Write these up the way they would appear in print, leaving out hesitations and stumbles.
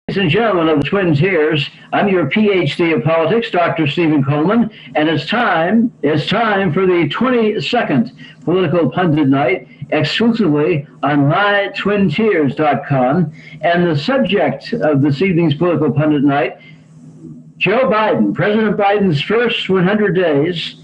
Ladies and gentlemen of the Twin Tiers, I'm your PhD of politics, Dr. Stephen Coleman, and it's time for the 22nd Political Pundit Night, exclusively on mytwintiers.com. And the subject of this evening's Political Pundit Night, Joe Biden, President Biden's first 100 days.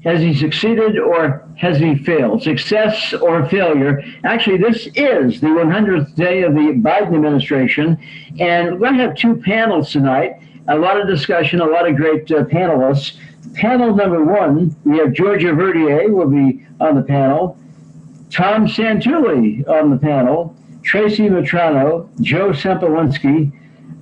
Has he succeeded or has he failed? Success or failure? Actually, this is the 100th day of the Biden administration, and we're going to have two panels tonight. A lot of discussion, a lot of great panelists. Panel number one, we have Georgia Verdier will be on the panel, Tom Santooli on the panel, Tracy Matrano, Joe Sempolinski,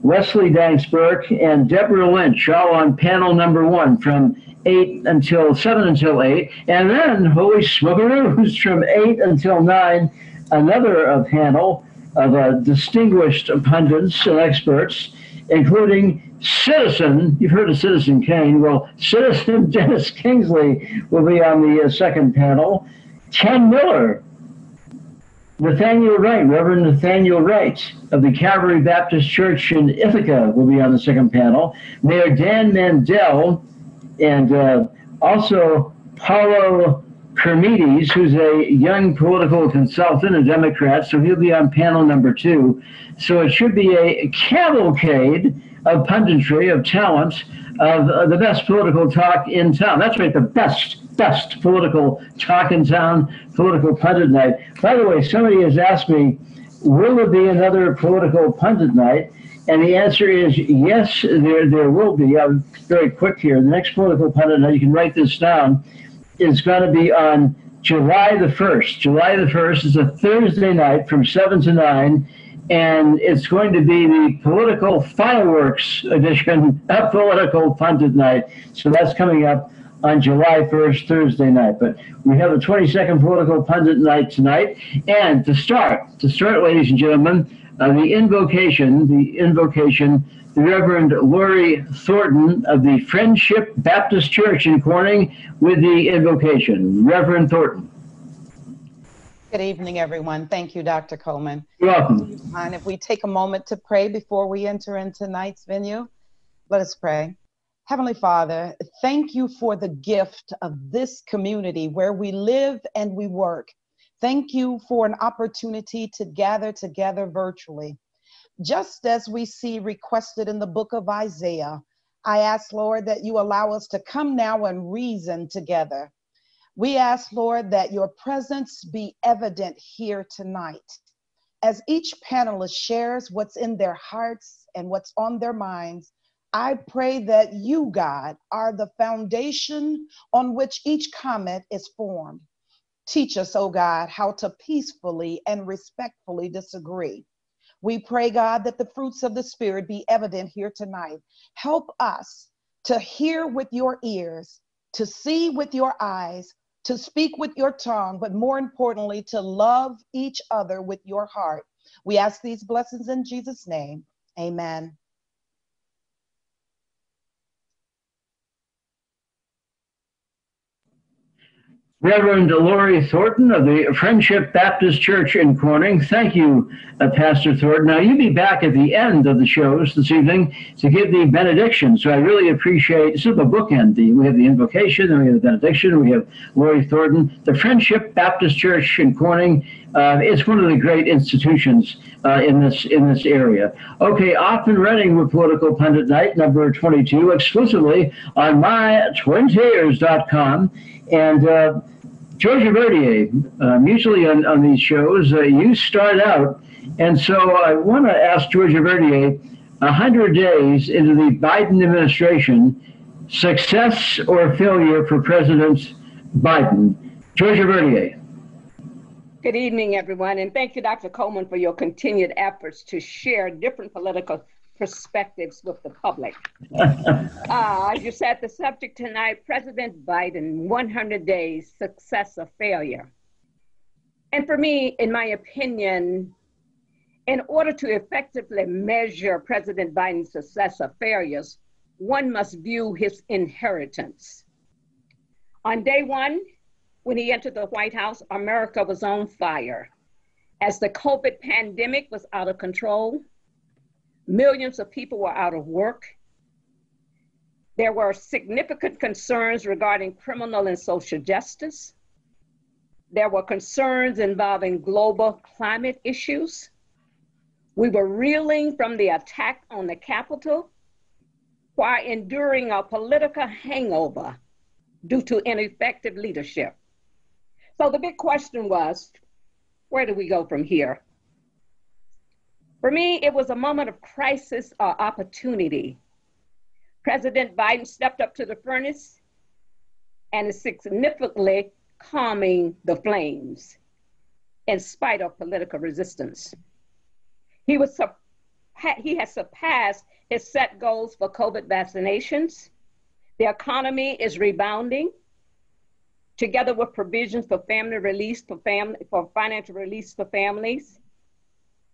Wesley Danksburg, and Deborah Lynch, all on panel number one from 7 until 8. And then, holy smokeroos, from 8 until 9, another panel of distinguished pundits and experts, including Citizen, you've heard of Citizen Kane, well, Citizen Dennis Kingsley will be on the second panel. Ken Miller, Nathaniel Wright, Reverend Nathaniel Wright of the Calvary Baptist Church in Ithaca will be on the second panel. Mayor Dan Mandel, and also Paulo Kermides, who's a young political consultant, a Democrat, so he'll be on panel number 2. So it should be a cavalcade of punditry, of talent, of the best political talk in town. That's right, the best political talk in town, political pundit night. By the way, somebody has asked me, will there be another political pundit night? And the answer is yes, there will be. I'm very quick here. The next political pundit night, you can write this down, is going to be on July the 1st. July the 1st is a Thursday night from 7 to 9, and it's going to be the political fireworks edition of Political Pundit Night. So that's coming up on July 1st, Thursday night. But we have a 22nd Political Pundit Night tonight. And to start, ladies and gentlemen, the invocation, the Reverend Lori Thornton of the Friendship Baptist Church in Corning with the invocation. Reverend Thornton. Good evening, everyone. Thank you, Dr. Coleman. You're welcome. And if we take a moment to pray before we enter into tonight's venue, let us pray. Heavenly Father, thank you for the gift of this community where we live and we work. Thank you for an opportunity to gather together virtually. Just as we see requested in the book of Isaiah, I ask, Lord, that you allow us to come now and reason together. We ask, Lord, that your presence be evident here tonight. As each panelist shares what's in their hearts and what's on their minds, I pray that you, God, are the foundation on which each comment is formed. Teach us, oh God, how to peacefully and respectfully disagree. We pray, God, that the fruits of the Spirit be evident here tonight. Help us to hear with your ears, to see with your eyes, to speak with your tongue, but more importantly, to love each other with your heart. We ask these blessings in Jesus' name. Amen. Reverend Lori Thornton of the Friendship Baptist Church in Corning. Thank you, Pastor Thornton. Now, you'll be back at the end of the shows this evening to give the benediction. So I really appreciate, sort of a bookend. We have the invocation, then we have the benediction, we have Lori Thornton. The Friendship Baptist Church in Corning, it's one of the great institutions in this area. Okay, off and running with Political Pundit Night, number 22, exclusively on mytwintiers.com. And Georgia Verdier, usually on these shows, you start out. And so I want to ask Georgia Verdier, 100 days into the Biden administration, success or failure for President Biden? Georgia Verdier. Good evening, everyone. And thank you, Dr. Coleman, for your continued efforts to share different political perspectives with the public. As you said, the subject tonight, President Biden, 100 days, success or failure. And for me, in my opinion, in order to effectively measure President Biden's success or failures, one must view his inheritance. On day one, when he entered the White House, America was on fire. As the COVID pandemic was out of control, Millions of people were out of work. There were significant concerns regarding criminal and social justice. There were concerns involving global climate issues. We were reeling from the attack on the Capitol while enduring a political hangover due to ineffective leadership. So the big question was, where do we go from here? For me, it was a moment of crisis or opportunity. President Biden stepped up to the furnace and is significantly calming the flames in spite of political resistance. He has surpassed his set goals for COVID vaccinations. The economy is rebounding, together with provisions for for financial release for families.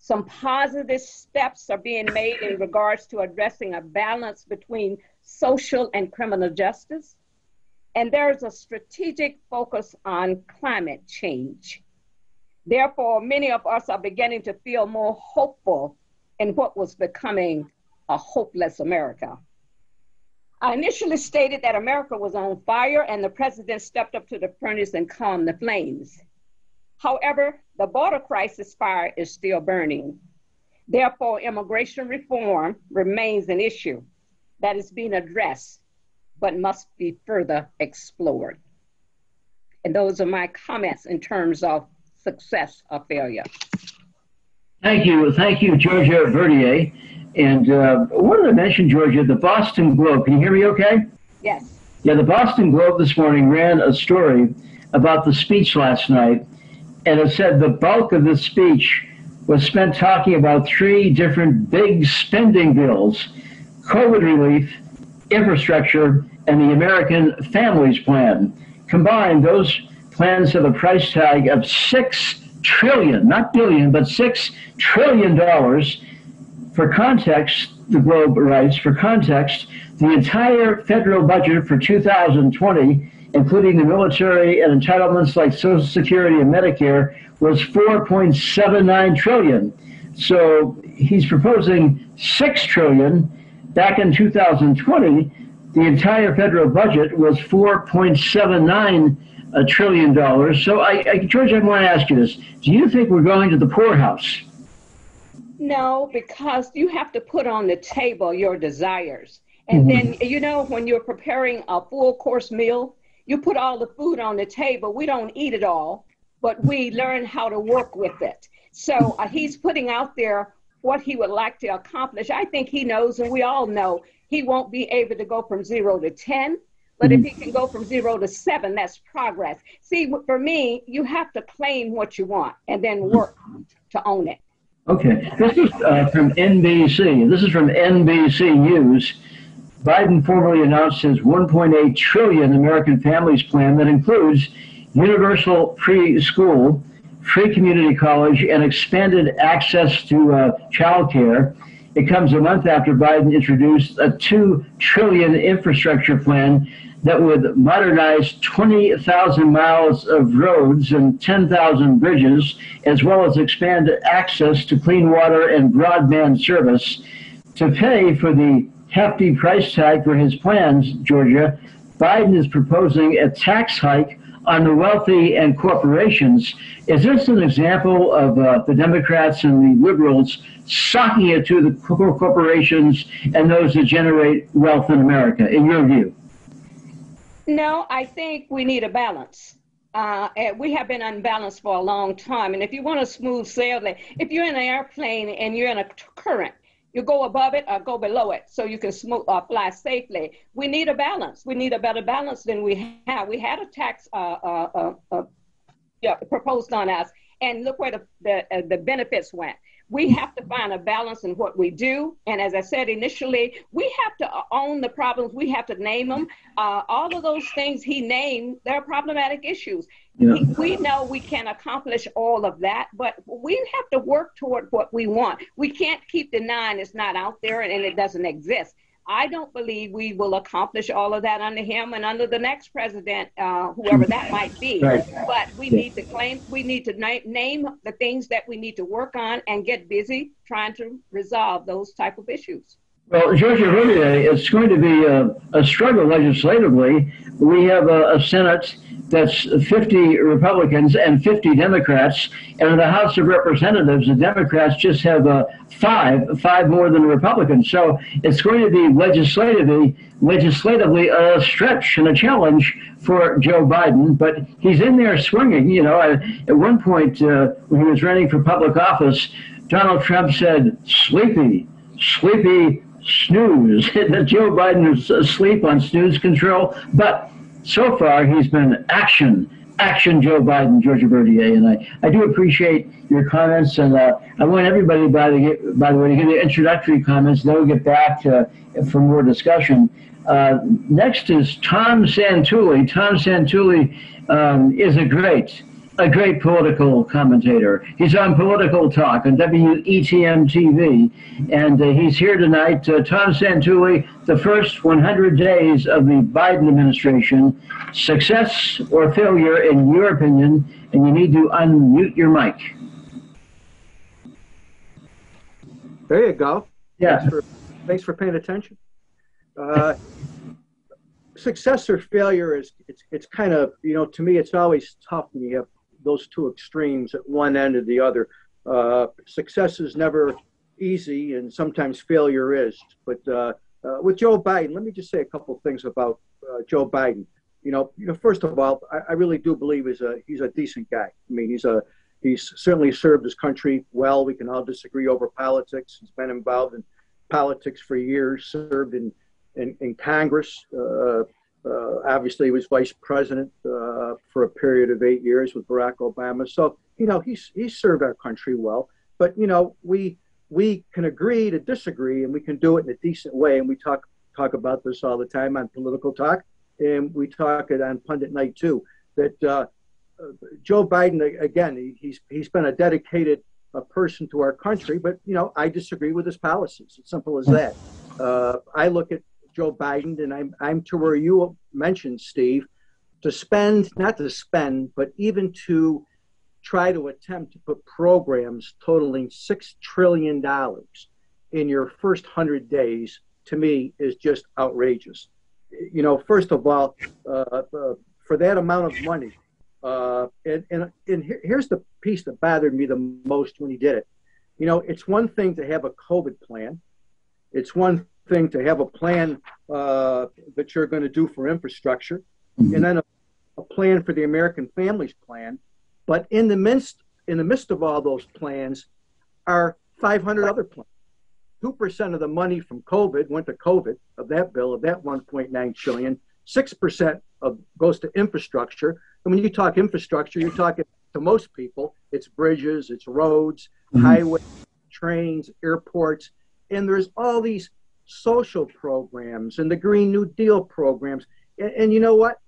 Some positive steps are being made in regards to addressing a balance between social and criminal justice. And there's a strategic focus on climate change. Therefore, many of us are beginning to feel more hopeful in what was becoming a hopeless America. I initially stated that America was on fire and the president stepped up to the furnace and calmed the flames. However, the border crisis fire is still burning. Therefore, immigration reform remains an issue that is being addressed, but must be further explored. And those are my comments in terms of success or failure. Thank you, Georgia Verdier. And I wanted to mention, Georgia, the Boston Globe. Can you hear me okay? Yes. Yeah, the Boston Globe this morning ran a story about the speech last night, and it said the bulk of the speech was spent talking about three different big spending bills: COVID relief, infrastructure, and the American Families Plan. Combined, those plans have a price tag of $6 trillion, not billion, but $6 trillion. For context, the Globe writes, for context, the entire federal budget for 2020, including the military and entitlements like Social Security and Medicare, was $4.79 trillion. So he's proposing $6 trillion. Back in 2020, the entire federal budget was $4.79 trillion. So, George, I want to ask you this. Do you think we're going to the poorhouse? No, because you have to put on the table your desires. And then, you know, when you're preparing a full course meal, you put all the food on the table. We don't eat it all, but we learn how to work with it. So he's putting out there what he would like to accomplish. I think he knows, and we all know, he won't be able to go from 0 to 10, but if he can go from 0 to 7, that's progress. See, for me, you have to claim what you want and then work to own it. Okay, this is from NBC. This is from NBC News. Biden formally announced his $1.8 trillion American Families Plan that includes universal preschool, free community college, and expanded access to child care. It comes a month after Biden introduced a $2 trillion infrastructure plan that would modernize 20,000 miles of roads and 10,000 bridges, as well as expand access to clean water and broadband service. To pay for the hefty price tag for his plans, Georgia, Biden is proposing a tax hike on the wealthy and corporations. Is this an example of the Democrats and the liberals socking it to the corporations and those that generate wealth in America, in your view? No, I think we need a balance. We have been unbalanced for a long time. And if you want a smooth sailing, if you're in an airplane and you're in a current, you go above it or go below it so you can fly safely. We need a balance. We need a better balance than we have. We had a tax proposed on us, and look where the benefits went. We have to find a balance in what we do. And as I said initially, we have to own the problems. We have to name them. All of those things he named, they're problematic issues. Yeah. We know we can accomplish all of that, but we have to work toward what we want. We can't keep denying it's not out there and it doesn't exist. I don't believe we will accomplish all of that under him and under the next president, whoever that might be. Right. But we need to name the things that we need to work on and get busy trying to resolve those type of issues. Well, Georgia Verdier, it's going to be a struggle legislatively. We have a Senate that's 50 Republicans and 50 Democrats, and in the House of Representatives, the Democrats just have five more than the Republicans. So it's going to be legislatively a stretch and a challenge for Joe Biden, but he's in there swinging. You know, at one point when he was running for public office, Donald Trump said, sleepy snooze. Joe Biden is asleep on snooze control, but so far he's been action Joe Biden, Georgia Verdier, and I do appreciate your comments, and I want everybody, by the way, to give the introductory comments, then we'll get back for more discussion. Next is Tom Santooli. Tom Santooli is a great political commentator. He's on Political Talk on WETM TV, and he's here tonight. Tom Santooli, the first 100 days of the Biden administration, success or failure in your opinion, and you need to unmute your mic. There you go. Yeah. Thanks for paying attention. Success or failure is, it's kind of, you know, to me, it's always tough when you have those two extremes at one end or the other. Success is never easy, and sometimes failure is. But with Joe Biden, let me just say a couple of things about Joe Biden. You know, first of all, I really do believe he's a decent guy. I mean, he's certainly served his country well. We can all disagree over politics. He's been involved in politics for years, served in Congress. Obviously, he was vice president for a period of 8 years with Barack Obama. So, you know, he's served our country well. But, you know, we can agree to disagree, and we can do it in a decent way. And we talk about this all the time on Political Talk, and we talk it on Pundit Night too. That Joe Biden, again, he's been a dedicated person to our country. But, you know, I disagree with his policies. It's simple as that. I look at Joe Biden, and I'm to where you mentioned, Steve, not to spend, but even to try to attempt to put programs totaling $6 trillion in your first 100 days, to me, is just outrageous. You know, first of all, for that amount of money, and here's the piece that bothered me the most when he did it. You know, it's one thing to have a COVID plan. It's one thing to have a plan that you're going to do for infrastructure, and then a plan for the American Families Plan. But in the midst of all those plans are 500 other plans. 2% of the money from COVID went to COVID, of that bill, of that 1.9 trillion. 6% goes to infrastructure. And when you talk infrastructure, you're talking, to most people, it's bridges, it's roads, highways, trains, airports, and there's all these social programs and the Green New Deal programs. And you know what?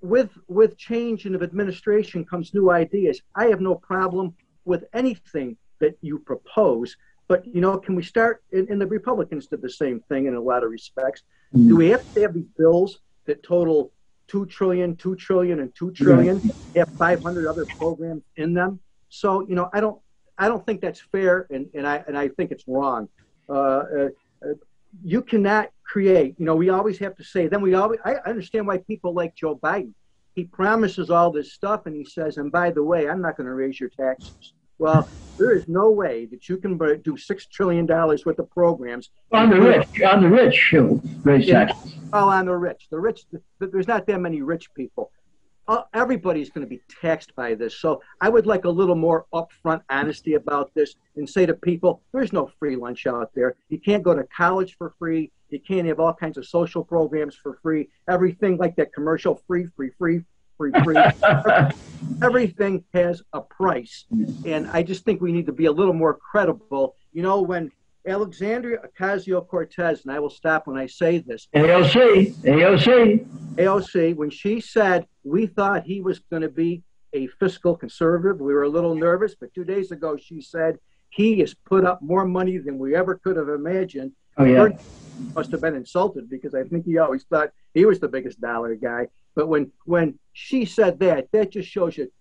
With change in administration comes new ideas. I have no problem with anything that you propose, but, you know, can we start, and the Republicans did the same thing in a lot of respects. Do we have to have these bills that total $2 trillion, $2 trillion, and $2 trillion, have 500 other programs in them? So, you know, I don't think that's fair, and I think it's wrong. You cannot create, you know, we always have to say, I understand why people like Joe Biden. He promises all this stuff, and he says, and by the way, I'm not going to raise your taxes. Well, there is no way that you can do $6 trillion worth of programs. On the rich, he'll raise taxes. Oh, on the rich. There's not that many rich people. Everybody's going to be taxed by this. So I would like a little more upfront honesty about this and say to people, there's no free lunch out there. You can't go to college for free. You can't have all kinds of social programs for free. Everything like that commercial, free. Everything has a price. And I just think we need to be a little more credible. You know, when Alexandria Ocasio-Cortez, and I will stop when I say this. AOC, when she said we thought he was going to be a fiscal conservative, we were a little nervous, but 2 days ago she said he has put up more money than we ever could have imagined. Oh, yeah. Bernie must have been insulted because I think he always thought he was the biggest dollar guy. But when she said that just shows you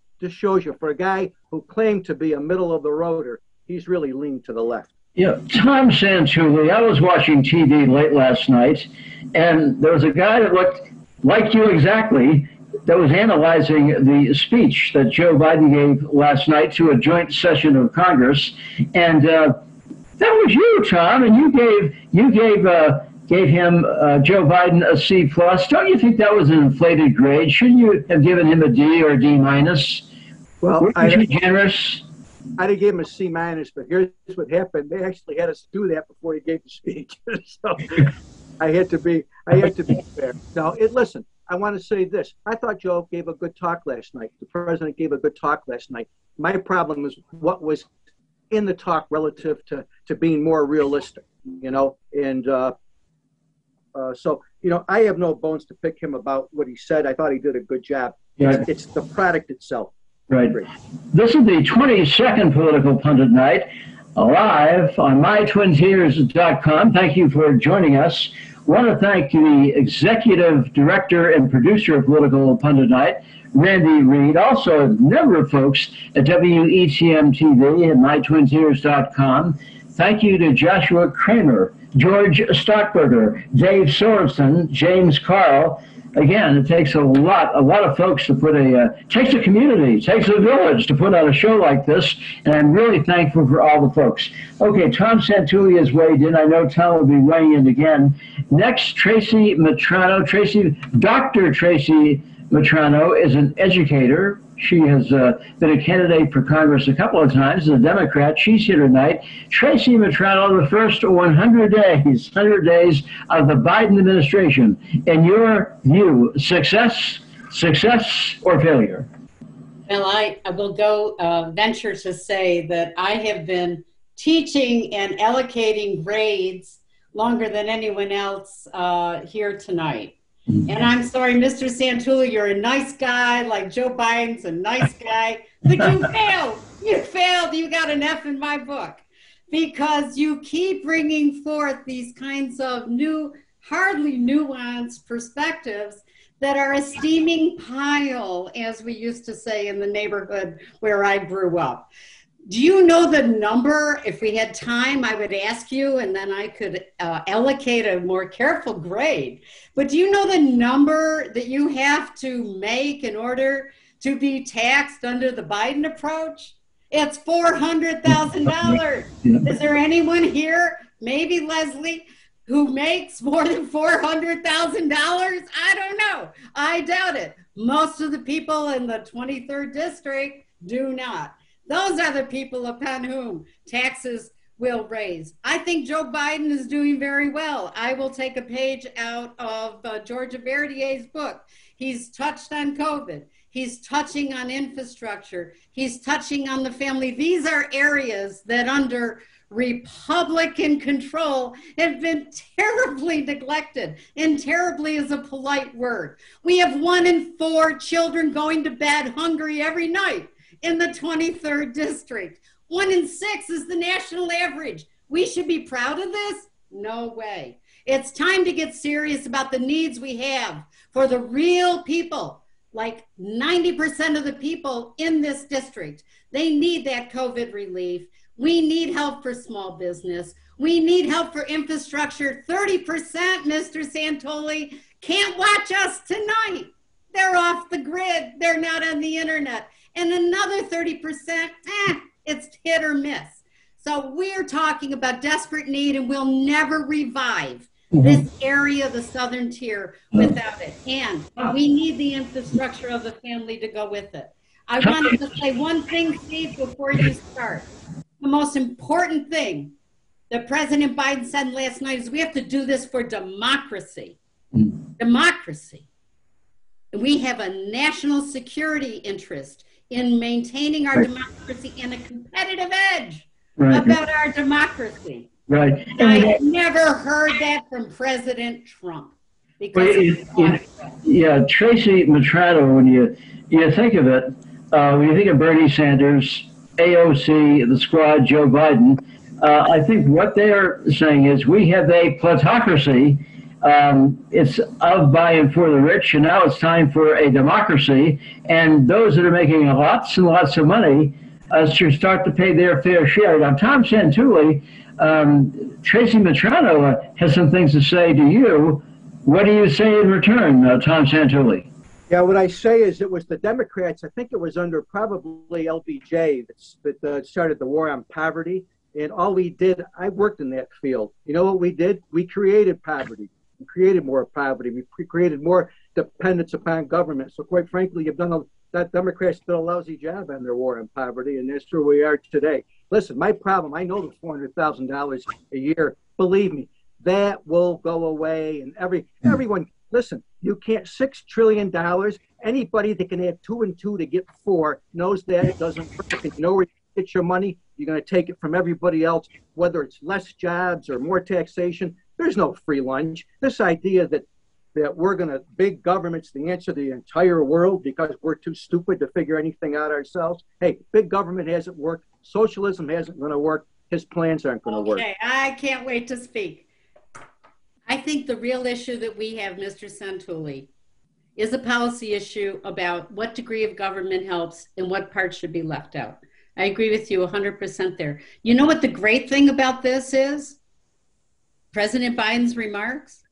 for a guy who claimed to be a middle of the roader, he's really leaned to the left. Yeah, Tom Santooli, I was watching TV late last night, and there was a guy that looked like you exactly that was analyzing the speech that Joe Biden gave last night to a joint session of Congress, and that was you, Tom, and you gave him Joe Biden a C plus. Don't you think that was an inflated grade? Shouldn't you have given him a D or a D minus? Well, Weren't you generous? I'd have given him a C minus, but here's what happened. They actually had us do that before he gave the speech. So I had to be fair. Now, listen, I want to say this. I thought Joe gave a good talk last night. The president gave a good talk last night. My problem was what was in the talk relative to being more realistic, and so, I have no bones to pick him about what he said. I thought he did a good job. Yeah. It's the product itself. Right. This is the 22nd Political Pundit Night, live on mytwintears.com. Thank you for joining us. I want to thank the executive director and producer of Political Pundit Night, Randy Reed. Also, a number of folks at WETM TV and mytwintears.com. Thank you to Joshua Kramer, George Stockberger, Dave Sorensen, James Carl. Again, it takes a lot of folks to put takes a community, takes a village to put on a show like this, and I'm really thankful for all the folks. Okay, Tom Santooli has weighed in. I know Tom will be weighing in again. Next, Tracy Matrano. Dr. Tracy Matrano is an educator. She has been a candidate for Congress a couple of times as a Democrat. She's here tonight. Tracy Matrano, the first 100 days of the Biden administration. In your view, success or failure? Well, I will go venture to say that I have been teaching and allocating grades longer than anyone else here tonight. And I'm sorry, Mr. Santooli, you're a nice guy, like Joe Biden's a nice guy, but you failed. You failed. You got an F in my book because you keep bringing forth these kinds of new, hardly nuanced perspectives that are a steaming pile, as we used to say in the neighborhood where I grew up. Do you know the number? If we had time, I would ask you, and then I could allocate a more careful grade. But do you know the number that you have to make in order to be taxed under the Biden approach? It's $400,000. Is there anyone here, maybe Leslie, who makes more than $400,000? I don't know. I doubt it. Most of the people in the 23rd district do not. Those are the people upon whom taxes will raise. I think Joe Biden is doing very well. I will take a page out of Georgia Verdier's book. He's touched on COVID. He's touching on infrastructure. He's touching on the family. These are areas that under Republican control have been terribly neglected, and terribly is a polite word. We have 1 in 4 children going to bed hungry every night in the 23rd district. 1 in 6 is the national average. We should be proud of this? No way. It's time to get serious about the needs we have for the real people, like 90% of the people in this district. They need that COVID relief. We need help for small business. We need help for infrastructure. 30%, Mr. Santooli, can't watch us tonight. They're off the grid. They're not on the internet. And another 30%, it's hit or miss. So we're talking about desperate need, and we'll never revive this area, the southern tier, without it. And we need the infrastructure of the family to go with it. I wanted to say one thing, Steve, before you start. The most important thing that President Biden said last night is we have to do this for democracy. Democracy. We have a national security interest in maintaining our democracy and a competitive edge about our democracy. Right. I've never heard that from President Trump. Tracy Matrano, when you think of it, when you think of Bernie Sanders, AOC, the squad, Joe Biden, I think what they're saying is we have a plutocracy. It's of, by, and for the rich, and now it's time for a democracy. And those that are making lots and lots of money should start to pay their fair share. Now, Tom Santooli, Tracy Matrano has some things to say to you. What do you say in return, Tom Santooli? Yeah, what I say is it was the Democrats, I think it was under probably LBJ that started the war on poverty. And all we did, I worked in that field. You know what we did? We created poverty. We created more poverty. We created more dependence upon government. So quite frankly, that Democrats did a lousy job on their war on poverty, and that's where we are today. Listen, my problem, I know the $400,000 a year. Believe me, that will go away. And everyone, listen, you can't, $6 trillion, anybody that can add 2 and 2 to get 4 knows that it doesn't work. And you know where you get your money? You're going to take it from everybody else, whether it's less jobs or more taxation. There's no free lunch. This idea that we're going to, big government's the answer to the entire world because we're too stupid to figure anything out ourselves. Hey, big government hasn't worked. Socialism hasn't going to work. His plans aren't going to work. Okay, I can't wait to speak. I think the real issue that we have, Mr. Santooli, is a policy issue about what degree of government helps and what parts should be left out. I agree with you 100% there. You know what the great thing about this is? President Biden's remarks,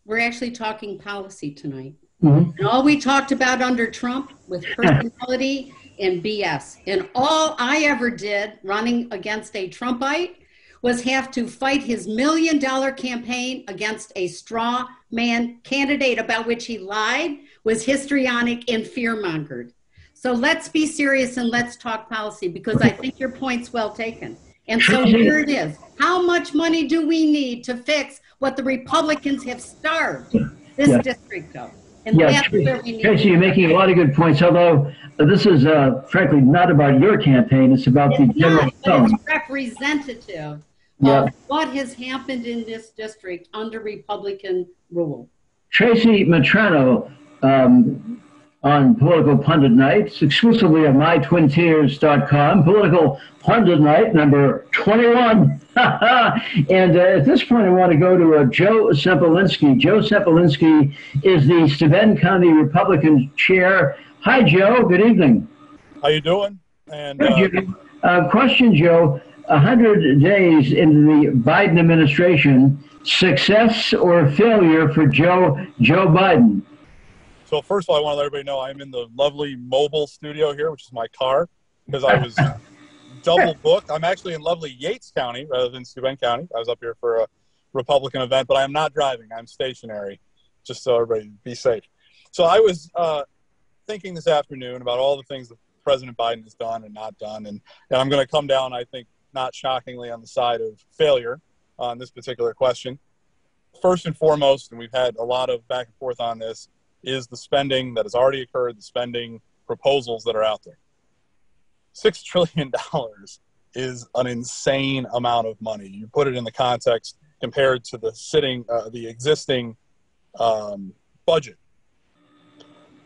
we're actually talking policy tonight. Mm-hmm. And all we talked about under Trump was personality and BS. And all I ever did running against a Trumpite was have to fight his $1 million campaign against a straw man candidate about which he lied, was histrionic and fear-mongered. So let's be serious and let's talk policy because I think your point's well taken. And so here it is. How much money do we need to fix what the Republicans have starved this district of? And that's where we need Tracy, you're making a lot of good points, although this is frankly not about your campaign. It's about the general tone. It's representative of what has happened in this district under Republican rule. Tracy Matrano on Political Pundit Nights, exclusively on mytwintears.com, Political Pundit Night number 21. And at this point, I want to go to Joe Sempolinski. Joe Sempolinski is the Steuben County Republican chair. Hi, Joe. Good evening. How you doing? And question, Joe. 100 days into the Biden administration, success or failure for Joe Biden? So first of all, I want to let everybody know I'm in the lovely mobile studio here, which is my car, because I was double booked. I'm actually in lovely Yates County rather than Steuben County. I was up here for a Republican event, but I am not driving. I'm stationary, just so everybody be safe. So I was thinking this afternoon about all the things that President Biden has done and not done, and I'm going to come down, I think, not shockingly, on the side of failure on this particular question. First and foremost, and we've had a lot of back and forth on this, is the spending that has already occurred, the spending proposals that are out there. $6 trillion is an insane amount of money. You put it in the context compared to the existing budget.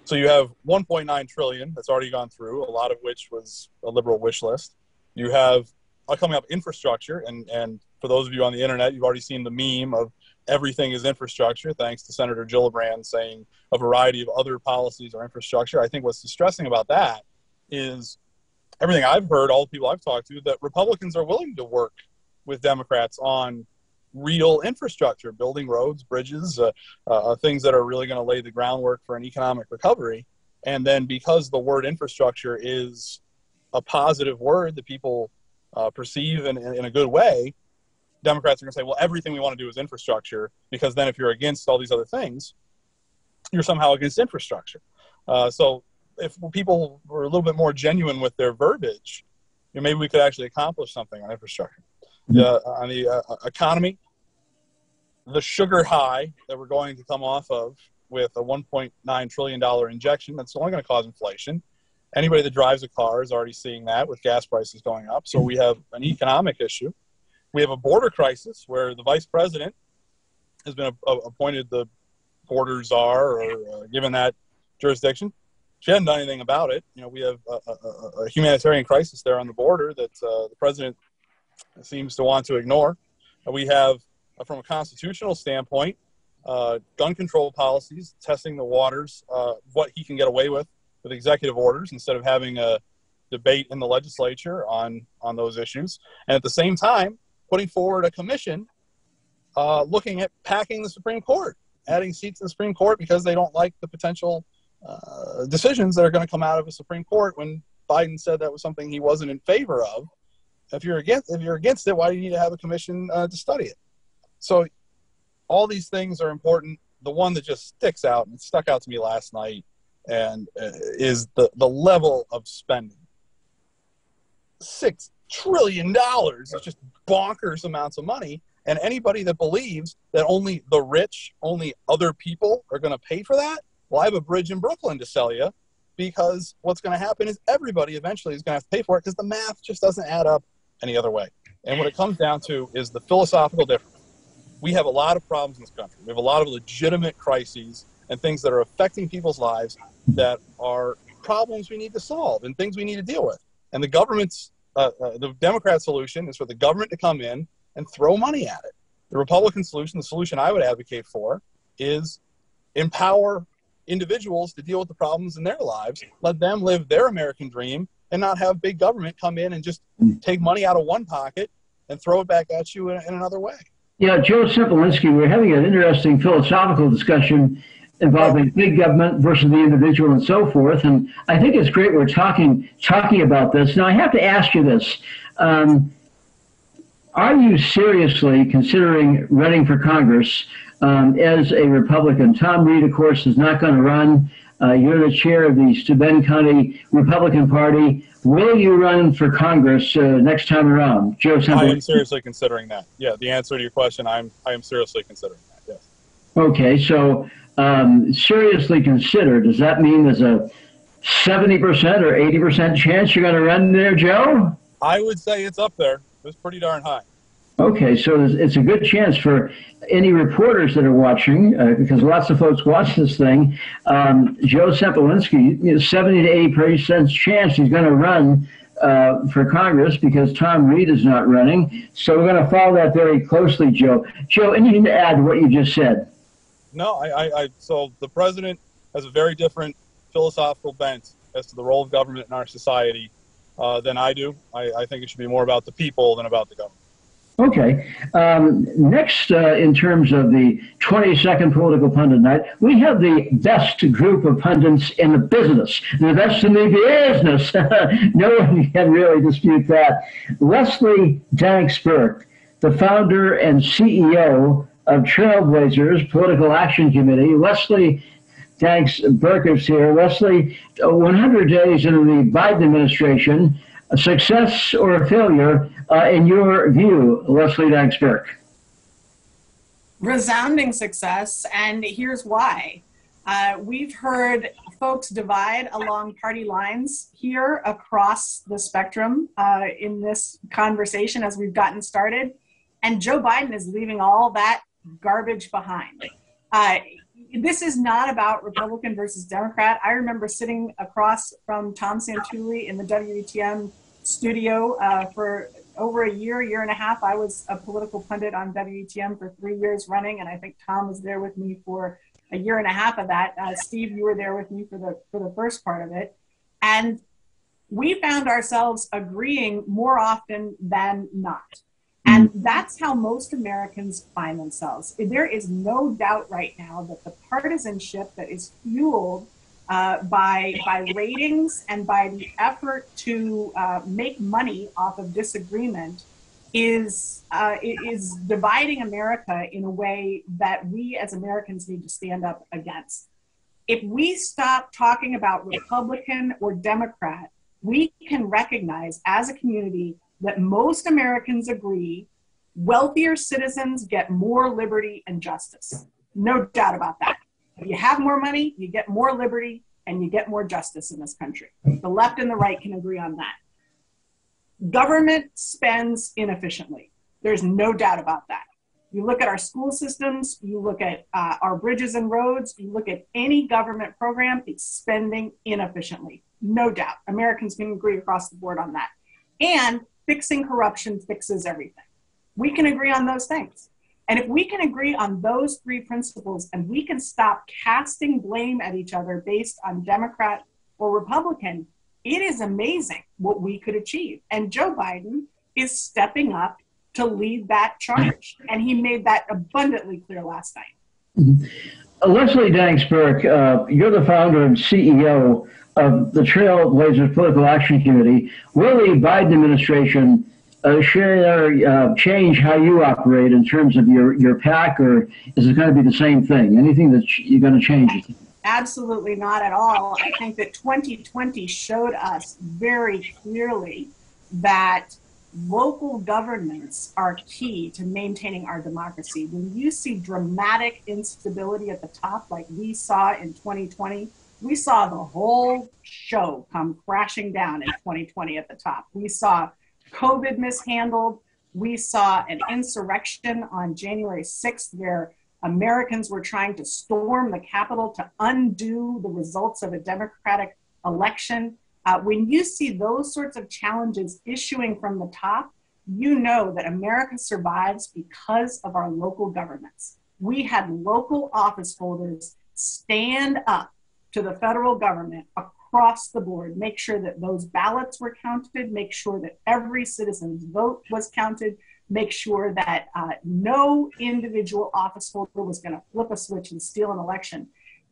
So you have $1.9 trillion that's already gone through, a lot of which was a liberal wish list. You have coming up infrastructure, and for those of you on the internet, you've already seen the meme of everything is infrastructure, thanks to Senator Gillibrand saying a variety of other policies are infrastructure. I think what's distressing about that is everything I've heard, all the people I've talked to, that Republicans are willing to work with Democrats on real infrastructure, building roads, bridges, things that are really going to lay the groundwork for an economic recovery. And then because the word infrastructure is a positive word that people perceive in a good way, Democrats are going to say, well, everything we want to do is infrastructure, because then if you're against all these other things, you're somehow against infrastructure. So if people were a little bit more genuine with their verbiage, maybe we could actually accomplish something on infrastructure. On the economy, the sugar high that we're going to come off of with a $1.9 trillion injection, that's only going to cause inflation. Anybody that drives a car is already seeing that with gas prices going up. So we have an economic issue. We have a border crisis where the vice president has been appointed the border czar or given that jurisdiction. She hasn't done anything about it. We have a humanitarian crisis there on the border that the president seems to want to ignore. We have, from a constitutional standpoint, gun control policies, testing the waters, what he can get away with executive orders instead of having a debate in the legislature on those issues. And at the same time, putting forward a commission looking at packing the Supreme Court, adding seats in the Supreme Court because they don't like the potential decisions that are going to come out of the Supreme Court when Biden said that was something he wasn't in favor of. If you're against it, why do you need to have a commission to study it? So all these things are important. The one that just sticks out and stuck out to me last night and is the level of spending. $6 trillion is just bonkers amounts of money. And anybody that believes that only the rich, only other people are going to pay for that, well, I have a bridge in Brooklyn to sell you, because what's going to happen is everybody eventually is going to have to pay for it because the math just doesn't add up any other way. And what it comes down to is the philosophical difference. We have a lot of problems in this country. We have a lot of legitimate crises and things that are affecting people's lives that are problems we need to solve and things we need to deal with. And the government's, the Democrat solution is for the government to come in and throw money at it. The Republican solution, the solution I would advocate for, is empower individuals to deal with the problems in their lives, let them live their American dream, and not have big government come in and just take money out of one pocket and throw it back at you in another way. Yeah, Joe Sempolinski, we're having an interesting philosophical discussion involving big government versus the individual and so forth. And I think it's great we're talking about this. Now, I have to ask you this. Are you seriously considering running for Congress as a Republican? Tom Reed, of course, is not going to run. You're the chair of the Steuben County Republican Party. Will you run for Congress next time around? Joe Sempolinski? I am seriously considering that. Yeah, the answer to your question, I am seriously considering that, yes. Okay, so seriously consider, does that mean there's a 70% or 80% chance you're going to run there, Joe? I would say it's up there. It's pretty darn high. Okay, so it's a good chance for any reporters that are watching, because lots of folks watch this thing. Joe Sempolinski, 70 to 80% chance he's going to run for Congress because Tom Reed is not running. So we're going to follow that very closely, Joe. Joe, anything to add to what you just said? No, so the president has a very different philosophical bent as to the role of government in our society than I do. I think it should be more about the people than about the government. Okay. Next, in terms of the 22nd Political Pundit Night, we have the best group of pundits in the business. The best in the business. No one can really dispute that. Leslie Danks Burke, the founder and CEO of Trailblazers Political Action Committee. Leslie Danks Burke is here. Leslie, 100 days into the Biden administration, a success or a failure in your view, Leslie Danks Burke? Resounding success, and here's why. We've heard folks divide along party lines here across the spectrum in this conversation as we've gotten started, and Joe Biden is leaving all that garbage behind. This is not about Republican versus Democrat. I remember sitting across from Tom Santooli in the WETM studio for over a year and a half. I was a political pundit on WETM for 3 years running, and I think Tom was there with me for a year and a half of that. Steve, you were there with me for the first part of it. And we found ourselves agreeing more often than not. And that's how most Americans find themselves. There is no doubt right now that the partisanship that is fueled by ratings and by the effort to make money off of disagreement is dividing America in a way that we as Americans need to stand up against. If we stop talking about Republican or Democrat, we can recognize as a community that most Americans agree wealthier citizens get more liberty and justice. No doubt about that. If you have more money, you get more liberty and you get more justice in this country. The left and the right can agree on that. Government spends inefficiently. There's no doubt about that. You look at our school systems, you look at our bridges and roads, you look at any government program, it's spending inefficiently. No doubt. Americans can agree across the board on that. And fixing corruption fixes everything. We can agree on those things. And if we can agree on those three principles and we can stop casting blame at each other based on Democrat or Republican, it is amazing what we could achieve. And Joe Biden is stepping up to lead that charge. And he made that abundantly clear last night. Mm-hmm. Leslie Danks Burke, you're the founder and CEO of the Trailblazers Political Action Committee. Will the Biden administration change how you operate in terms of your PAC, or is it going to be the same thing? Anything that you're going to change? Absolutely not at all. I think that 2020 showed us very clearly that local governments are key to maintaining our democracy. When you see dramatic instability at the top, like we saw in 2020, we saw the whole show come crashing down in 2020 at the top. We saw COVID mishandled. We saw an insurrection on January 6th where Americans were trying to storm the Capitol to undo the results of a Democratic election. When you see those sorts of challenges issuing from the top, you know that America survives because of our local governments. We had local office holders stand up to the federal government across the board, make sure that those ballots were counted, make sure that every citizen's vote was counted, make sure that no individual office holder was going to flip a switch and steal an election.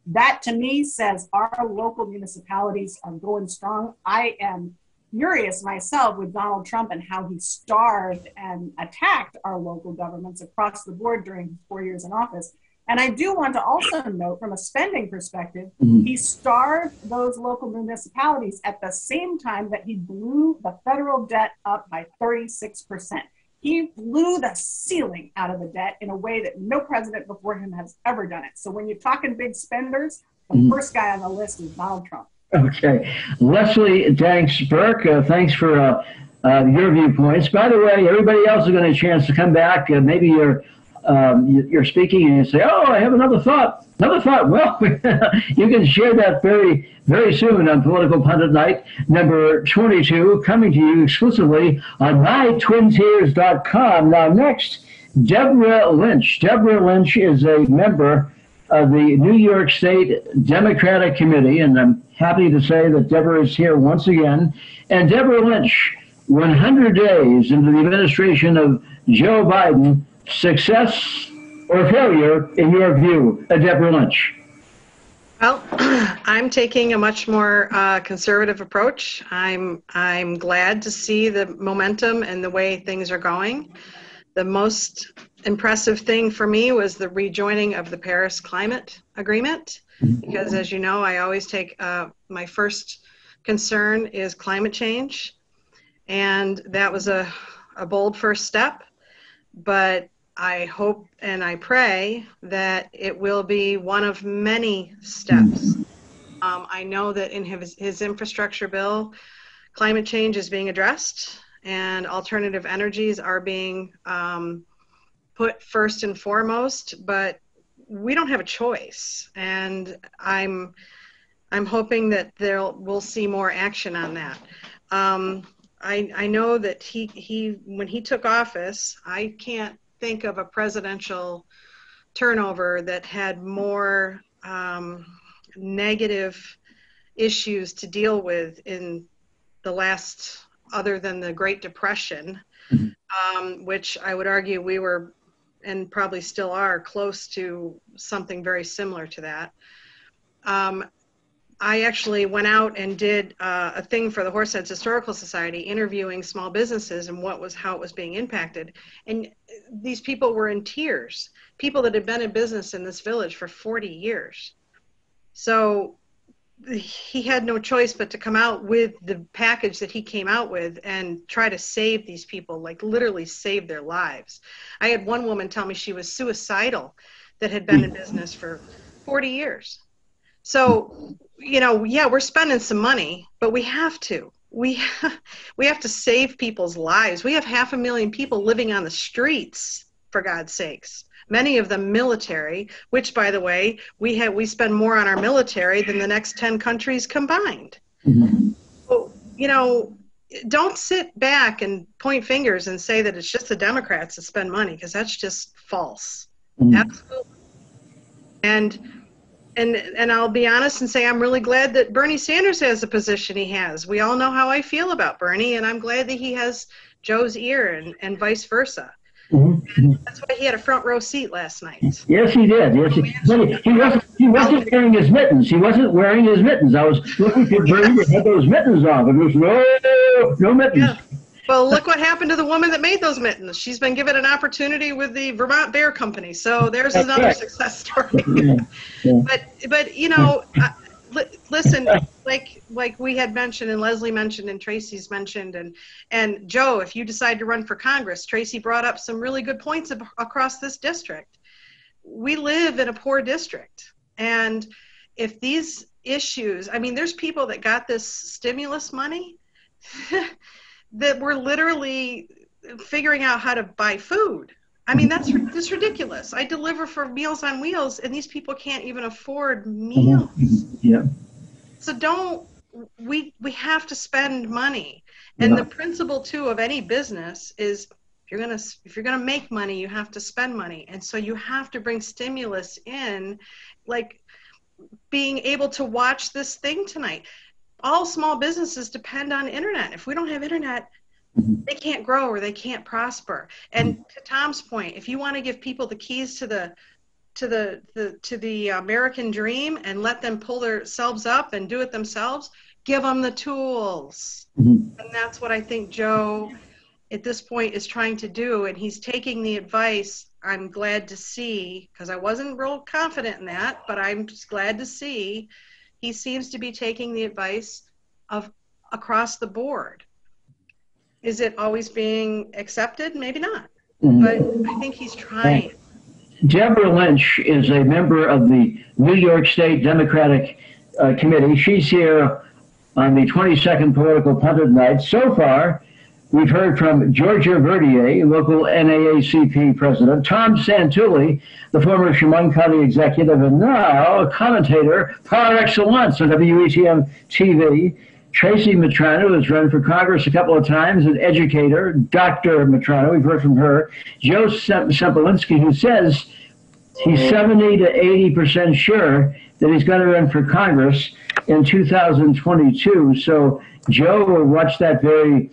That to me says our local municipalities are going strong. I am furious myself with Donald Trump and how he starved and attacked our local governments across the board during his 4 years in office. And I do want to also note from a spending perspective, he starved those local municipalities at the same time that he blew the federal debt up by 36%. He blew the ceiling out of the debt in a way that no president before him has ever done it. So when you're talking big spenders, the first guy on the list is Donald Trump. Okay. Leslie Danks Burke, thanks for your viewpoints. By the way, everybody else is going to have a chance to come back. Maybe you're speaking and you say, oh, I have another thought. Well, you can share that very, very soon on Political Pundit Night, number 22, coming to you exclusively on mytwintears.com. Now, next, Deborah Lynch. Deborah Lynch is a member of the New York State Democratic Committee, and I'm happy to say that Deborah is here once again. And Deborah Lynch, 100 days into the administration of Joe Biden, success or failure in your view, Deborah Lynch? Well, I'm taking a much more conservative approach. I'm glad to see the momentum and the way things are going. The most impressive thing for me was the rejoining of the Paris Climate Agreement, because as you know, I always take my first concern is climate change, and that was a bold first step, but I hope and I pray that it will be one of many steps. I know that in his infrastructure bill, climate change is being addressed and alternative energies are being put first and foremost, but we don't have a choice. And I'm hoping that we'll see more action on that. I know that he when he took office, I can't think of a presidential turnover that had more negative issues to deal with in the last, other than the Great Depression, which I would argue we were, and probably still are, close to something very similar to that. I actually went out and did a thing for the Horseheads Historical Society, interviewing small businesses and how it was being impacted. And these people were in tears, people that had been in business in this village for 40 years. So he had no choice but to come out with the package that he came out with and try to save these people, like literally save their lives. I had one woman tell me she was suicidal that had been in business for 40 years. So, you know, yeah, we're spending some money, but we have to. We have to save people's lives. We have 500,000 people living on the streets, for God's sakes. Many of them military, which, by the way, we spend more on our military than the next 10 countries combined. So, you know, don't sit back and point fingers and say that it's just the Democrats that spend money, because that's just false. Absolutely. And I'll be honest and say I'm really glad that Bernie Sanders has the position he has. We all know how I feel about Bernie, and I'm glad that he has Joe's ear and vice versa. And that's why he had a front row seat last night. Yes, he did. Yes, he wasn't wearing his mittens. He wasn't wearing his mittens. I was looking for Bernie to have those mittens off. It was no mittens. Yeah. Well, look what happened to the woman that made those mittens. She's been given an opportunity with the Vermont Bear Company. So there's another success story. But you know, listen, like we had mentioned, and Leslie mentioned, and Tracy's mentioned, and Joe, if you decide to run for Congress, Tracy brought up some really good points across this district. We live in a poor district, and if these issues, I mean, there's people that got this stimulus money that were literally figuring out how to buy food. I mean, that's ridiculous. I deliver for Meals on Wheels, and these people can't even afford meals. Yeah. So we have to spend money. And the principle too of any business is if you're gonna make money, you have to spend money. And so you have to bring stimulus in, like being able to watch this thing tonight. All small businesses depend on internet. If we don't have internet, they can't grow or they can't prosper. And to Tom's point, if you want to give people the keys to the American dream and let them pull themselves up and do it themselves, give them the tools. And that's what I think Joe at this point is trying to do. And he's taking the advice. I'm glad to see, because I wasn't real confident in that, but I'm just glad to see he seems to be taking the advice of across the board. Is it always being accepted? Maybe not. But I think he's trying. Deborah Lynch is a member of the New York State Democratic Committee. She's here on the 22nd Political Pundit Night. So far, we've heard from Georgia Verdier, local NAACP president, Tom Santooli, the former Chemung County executive, and now a commentator par excellence on WETM TV. Tracy Matrano has run for Congress a couple of times, an educator, Dr. Matrano, we've heard from her. Joe Sempolinski, who says he's 70 to 80% sure that he's going to run for Congress in 2022. So Joe will watch that very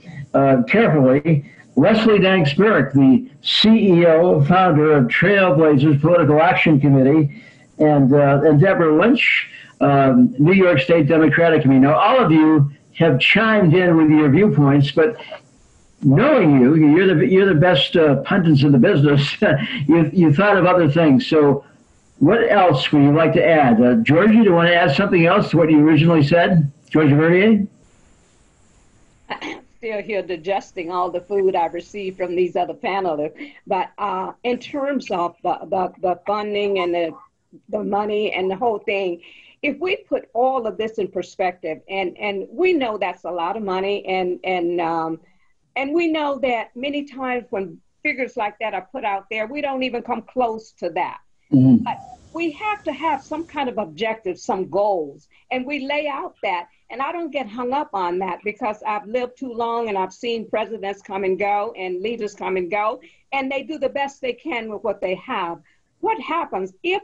carefully. Leslie Danks Burke, the CEO, founder of Trailblazers Political Action Committee, and Deborah Lynch, New York State Democratic Committee. Now, all of you have chimed in with your viewpoints, but knowing you're the best pundits in the business. you thought of other things. So, what else would you like to add, Georgie? Do you want to add something else to what you originally said, Georgia Verdier? I'm still here digesting all the food I've received from these other panelists, but in terms of the funding and the money and the whole thing, if we put all of this in perspective, and we know that's a lot of money, and we know that many times when figures like that are put out there, we don't even come close to that. But we have to have some kind of objective, some goals, and we lay out that. And I don't get hung up on that because I've lived too long and I've seen presidents come and go and leaders come and go, and they do the best they can with what they have. What happens if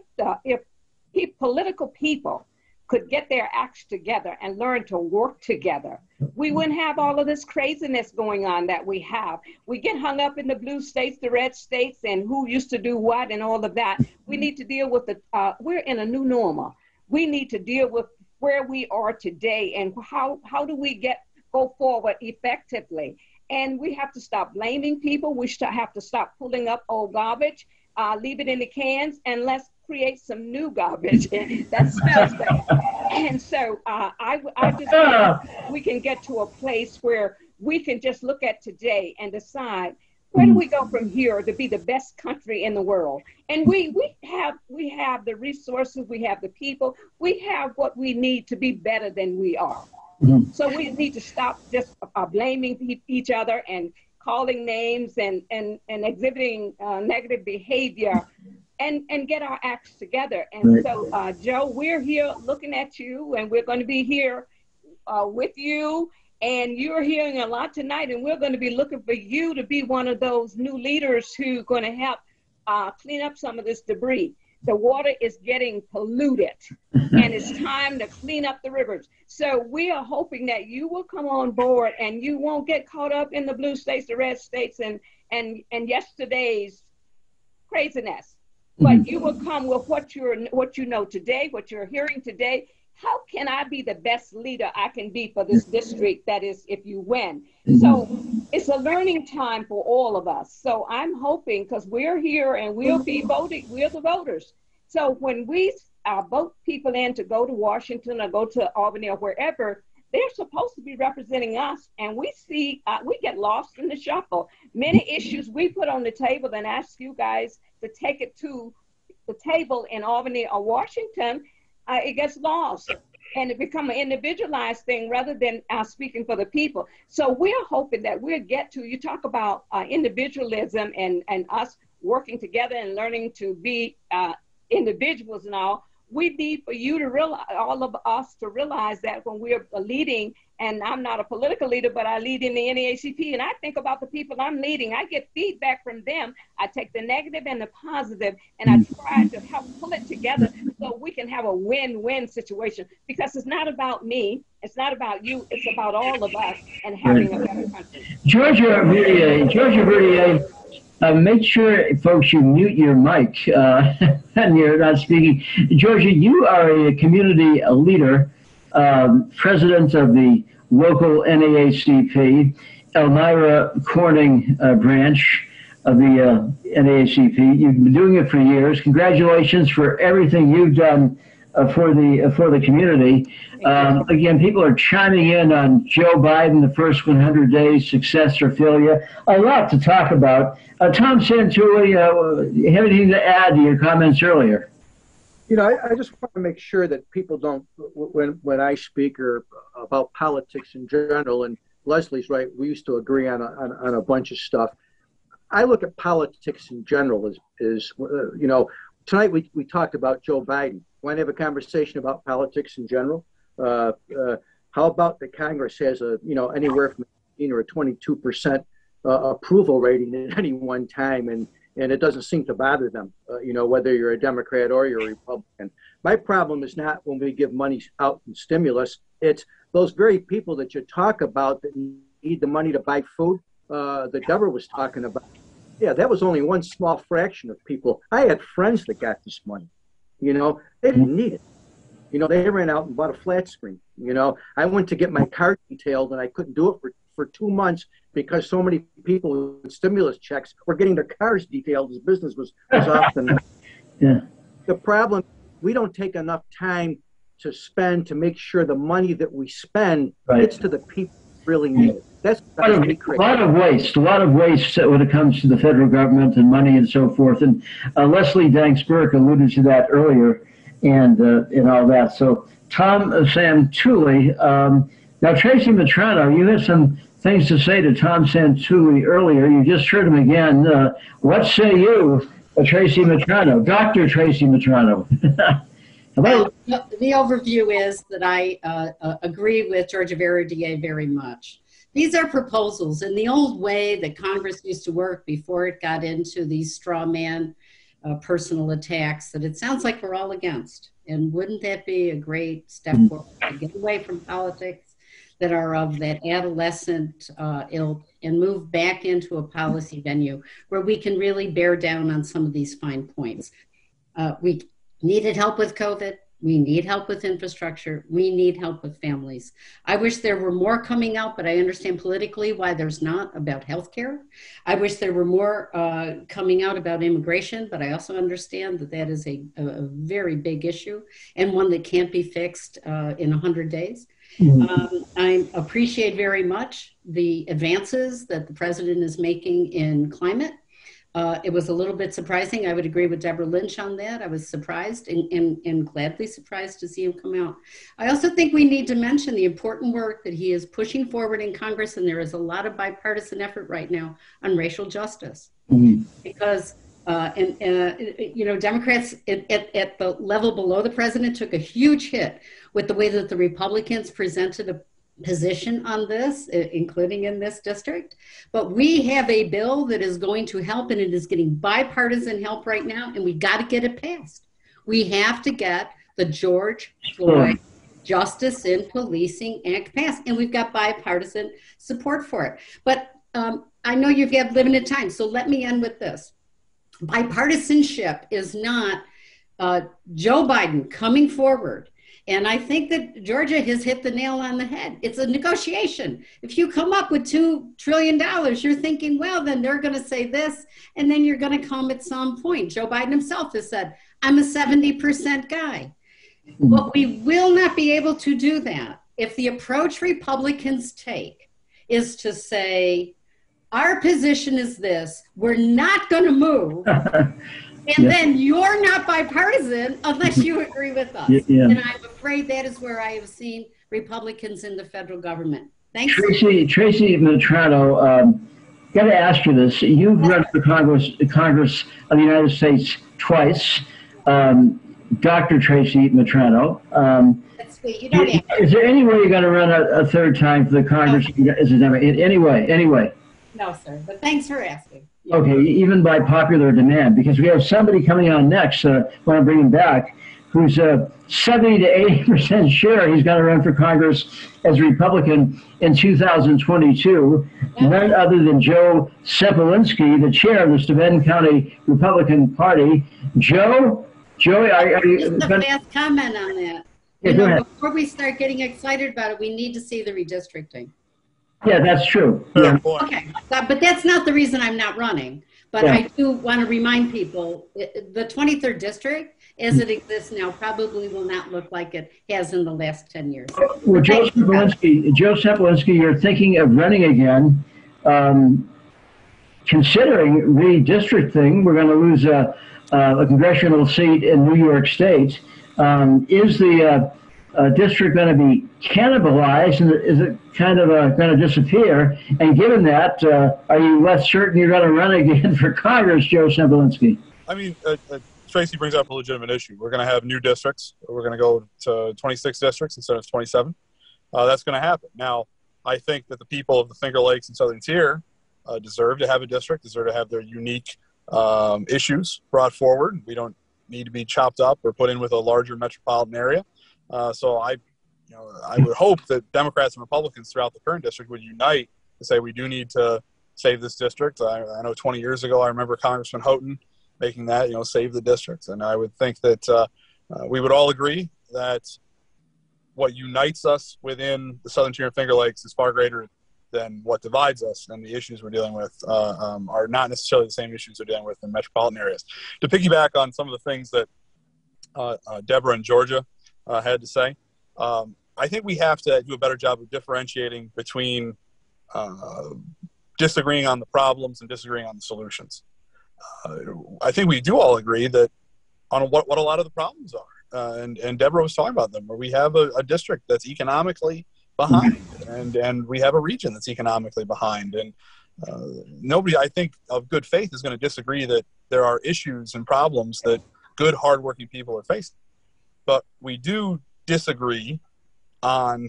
political people could get their acts together and learn to work together? We wouldn't have all of this craziness going on that we have. We get hung up in the blue states, the red states, and who used to do what and all of that. We need to deal with we're in a new normal. We need to deal with where we are today and how do we go forward effectively. And we have to stop blaming people. We have to stop pulling up old garbage, leave it in the cans, and let's create some new garbage that smells bad. And so I just think we can get to a place where we can just look at today and decide, where do we go from here to be the best country in the world? And we have the resources, we have the people, we have what we need to be better than we are. So we need to stop just blaming each other and calling names and exhibiting negative behavior, and get our acts together. And so, Joe, we're here looking at you, and we're going to be here with you. And you're hearing a lot tonight, and we're going to be looking for you to be one of those new leaders who are going to help clean up some of this debris. The water is getting polluted, and it's time to clean up the rivers. So we are hoping that you will come on board and you won't get caught up in the blue states, the red states, and yesterday's craziness. But you will come with what you know today, what you're hearing today. How can I be the best leader I can be for this district? That is, if you win. So it's a learning time for all of us. So I'm hoping, because we're here and we'll be voting, we're the voters. So when we vote people in to go to Washington or go to Albany or wherever, they're supposed to be representing us. And we see, we get lost in the shuffle. Many issues we put on the table and ask you guys to take it to the table in Albany or Washington, it gets lost and it becomes an individualized thing rather than speaking for the people. So we're hoping that we'll get to, you talk about individualism and us working together and learning to be individuals and all. We need for you to realize, all of us to realize that when we're leading, and I'm not a political leader, but I lead in the NAACP, and I think about the people I'm leading. I get feedback from them. I take the negative and the positive, and I try to help pull it together so we can have a win-win situation. Because it's not about me, it's not about you, it's about all of us and having a better country. Georgia Verdier, make sure, folks, you mute your mic when you're not speaking. Georgia, you are a community leader, president of the local NAACP, Elmira Corning branch of the NAACP. You've been doing it for years. Congratulations for everything you've done for the community. Again, people are chiming in on Joe Biden, the first 100 days, success or failure. A lot to talk about. Tom Santooli, you have anything to add to your comments earlier? You know, I just want to make sure that people don't, when I speak or about politics in general, and Leslie's right, we used to agree on a bunch of stuff. I look at politics in general as you know, tonight we talked about Joe Biden. Want to have a conversation about politics in general? How about the Congress has anywhere from 18 or a 22% approval rating at any one time, and it doesn't seem to bother them, whether you're a Democrat or you're a Republican. My problem is not when we give money out in stimulus. It's those very people that you talk about that need the money to buy food that Deborah was talking about. Yeah, that was only one small fraction of people. I had friends that got this money. They didn't need it. They ran out and bought a flat screen. I went to get my car detailed and I couldn't do it for 2 months because so many people with stimulus checks were getting their cars detailed. His business was off the Yeah. The problem, we don't take enough time to spend to make sure the money that we spend gets to the people who really need it. That's a lot of waste when it comes to the federal government and money and so forth. And Leslie Danks-Burke alluded to that earlier and all that. So Tom Santooli, now Tracy Matrano, you had some things to say to Tom Santooli earlier. You just heard him again. What say you, Tracy Matrano, Dr. Tracy Matrano? Well, the overview is that I agree with Georgia Verdier very much. These are proposals in the old way that Congress used to work before it got into these straw man personal attacks that it sounds like we're all against. And wouldn't that be a great step forward to get away from politics that are of that adolescent ilk and move back into a policy venue where we can really bear down on some of these fine points. We needed help with COVID. We need help with infrastructure. We need help with families. I wish there were more coming out, but I understand politically why there's not about healthcare. I wish there were more coming out about immigration, but I also understand that that is a very big issue and one that can't be fixed in 100 days. I appreciate very much the advances that the president is making in climate. It was a little bit surprising. I would agree with Deborah Lynch on that. I was surprised and gladly surprised to see him come out. I also think we need to mention the important work that he is pushing forward in Congress, and there is a lot of bipartisan effort right now on racial justice. Because, Democrats at the level below the president took a huge hit with the way that the Republicans presented position on this, including in this district, but we have a bill that is going to help, and it is getting bipartisan help right now, and we got to get it passed. We have to get the George Floyd Justice in Policing Act passed, and we've got bipartisan support for it. But I know you've got limited time, so let me end with this. Bipartisanship is not Joe Biden coming forward. And I think that Georgia has hit the nail on the head. It's a negotiation. If you come up with $2 trillion, you're thinking, well, then they're going to say this, and then you're going to come at some point. Joe Biden himself has said, I'm a 70% guy. But we will not be able to do that if the approach Republicans take is to say, our position is this, we're not going to move. And then you're not bipartisan unless you agree with us. And I'm afraid that is where I have seen Republicans in the federal government. Thanks. Tracy Matrano, got to ask you this. You've run for Congress of the United States twice, Dr. Tracy Matrano. That's sweet. You don't have to. Is there any way you're going to run a third time for the Congress as a Democrat? Anyway. No, sir. But thanks for asking. Okay, even by popular demand, because we have somebody coming on next, want to bring him back, who's a 70 to 80% sure he's going to run for Congress as a Republican in 2022. None other than Joe Sempolinski, the chair of the Steuben County Republican Party. Joey, are you? Just a fast comment on that. Yeah, go ahead. Before we start getting excited about it, we need to see the redistricting. Yeah, that's true. Yeah. Okay, but that's not the reason I'm not running. But I do want to remind people, the 23rd district, as it exists now, probably will not look like it has in the last 10 years. Well, Joe Sempolinski, you're thinking of running again. Considering redistricting, we're going to lose a congressional seat in New York State. Is the district going to be cannibalized, and is it kind of going to disappear? And given that, are you less certain you're going to run again for Congress, Joe Sempolinski? I mean, Tracy brings up a legitimate issue. We're going to have new districts. We're going to go to 26 districts instead of 27. That's going to happen. Now, I think that the people of the Finger Lakes and Southern Tier deserve to have a district, deserve to have their unique issues brought forward. We don't need to be chopped up or put in with a larger metropolitan area. So I would hope that Democrats and Republicans throughout the current district would unite to say we do need to save this district. I know 20 years ago, I remember Congressman Houghton making that, save the district. And I would think that we would all agree that what unites us within the Southern Tier and Finger Lakes is far greater than what divides us, and the issues we're dealing with are not necessarily the same issues we're dealing with in metropolitan areas. To piggyback on some of the things that Deborah in Georgia had to say, I think we have to do a better job of differentiating between disagreeing on the problems and disagreeing on the solutions. I think we do all agree that on what a lot of the problems are, and Deborah was talking about them, where we have a district that's economically behind, and we have a region that's economically behind, and nobody, I think, of good faith is going to disagree that there are issues and problems that good, hardworking people are facing. But we do disagree on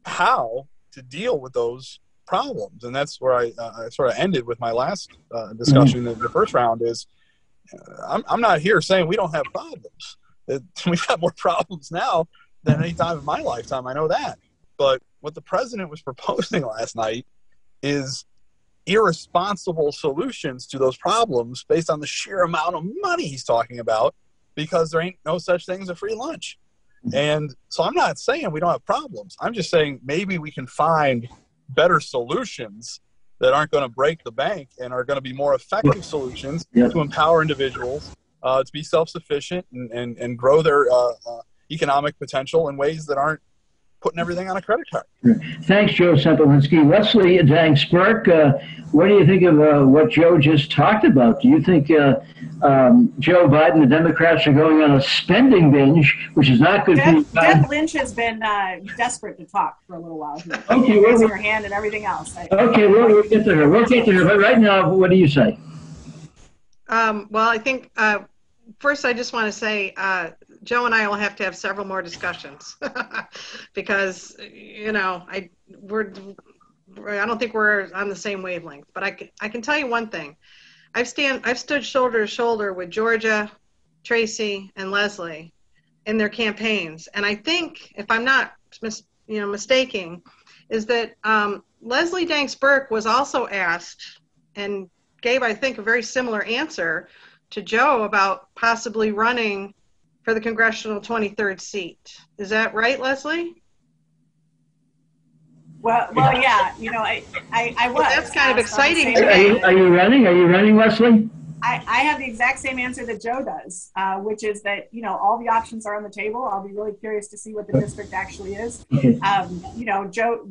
how to deal with those problems. And that's where I sort of ended with my last discussion in the first round is I'm not here saying we don't have problems. We've got more problems now than any time in my lifetime. I know that. But what the president was proposing last night is irresponsible solutions to those problems based on the sheer amount of money he's talking about, because there ain't no such thing as a free lunch. And so I'm not saying we don't have problems. I'm just saying maybe we can find better solutions that aren't going to break the bank and are going to be more effective solutions to empower individuals to be self-sufficient and grow their economic potential in ways that aren't putting everything on a credit card. Thanks, Joe Sempolinski. Leslie Danks-Burke, what do you think of what Joe just talked about? Do you think Joe Biden, the Democrats, are going on a spending binge, which is not good for you? Deborah Lynch has been desperate to talk for a little while. Okay, raising her hand and everything else. Okay, we'll get to her. We'll get to her. But right now, what do you say? Well, I think first, I just want to say, Joe and I will have to have several more discussions because, I don't think we're on the same wavelength. But I can tell you one thing: I've stood shoulder to shoulder with Georgia, Tracy, and Leslie in their campaigns, and I think, if I'm not mistaking, is that Leslie Danks Burke was also asked and gave, I think, a very similar answer to Joe about possibly running for the congressional 23rd seat. Is that right, Leslie? Well, yeah. I was. That's kind of exciting. Are you running? Are you running, Leslie? I have the exact same answer that Joe does, which is that, all the options are on the table. I'll be really curious to see what the district actually is. Joe,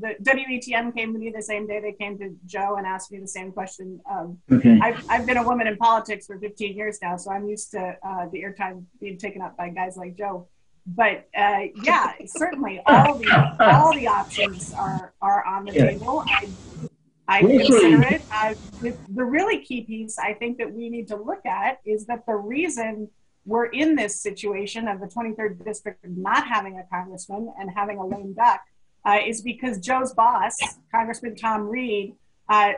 the WETM came to me the same day they came to Joe and asked me the same question. I've been a woman in politics for 15 years now, so I'm used to the airtime being taken up by guys like Joe. But yeah, certainly all the options are on the table. I consider it. The really key piece I think that we need to look at is that the reason we're in this situation of the 23rd district not having a congressman and having a lame duck is because Joe's boss, Congressman Tom Reed,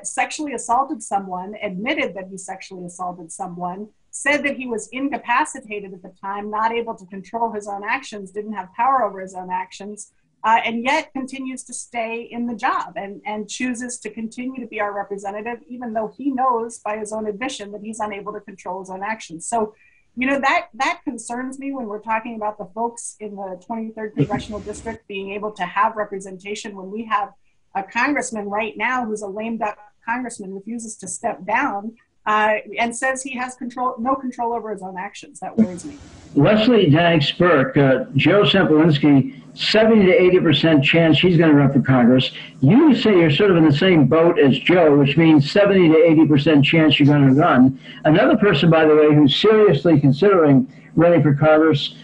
sexually assaulted someone, admitted that he sexually assaulted someone, said that he was incapacitated at the time, not able to control his own actions, didn't have power over his own actions, and yet continues to stay in the job and chooses to continue to be our representative, even though he knows by his own admission that he's unable to control his own actions. So, that concerns me when we're talking about the folks in the 23rd Congressional District being able to have representation when we have a congressman right now who's a lame duck congressman, refuses to step down and says he has no control over his own actions. That worries me. Leslie Danks Burke, Joe Sempolinski, 70 to 80% chance he's going to run for Congress. You say you're sort of in the same boat as Joe, which means 70 to 80% chance you're going to run. Another person, by the way, who's seriously considering running for Congress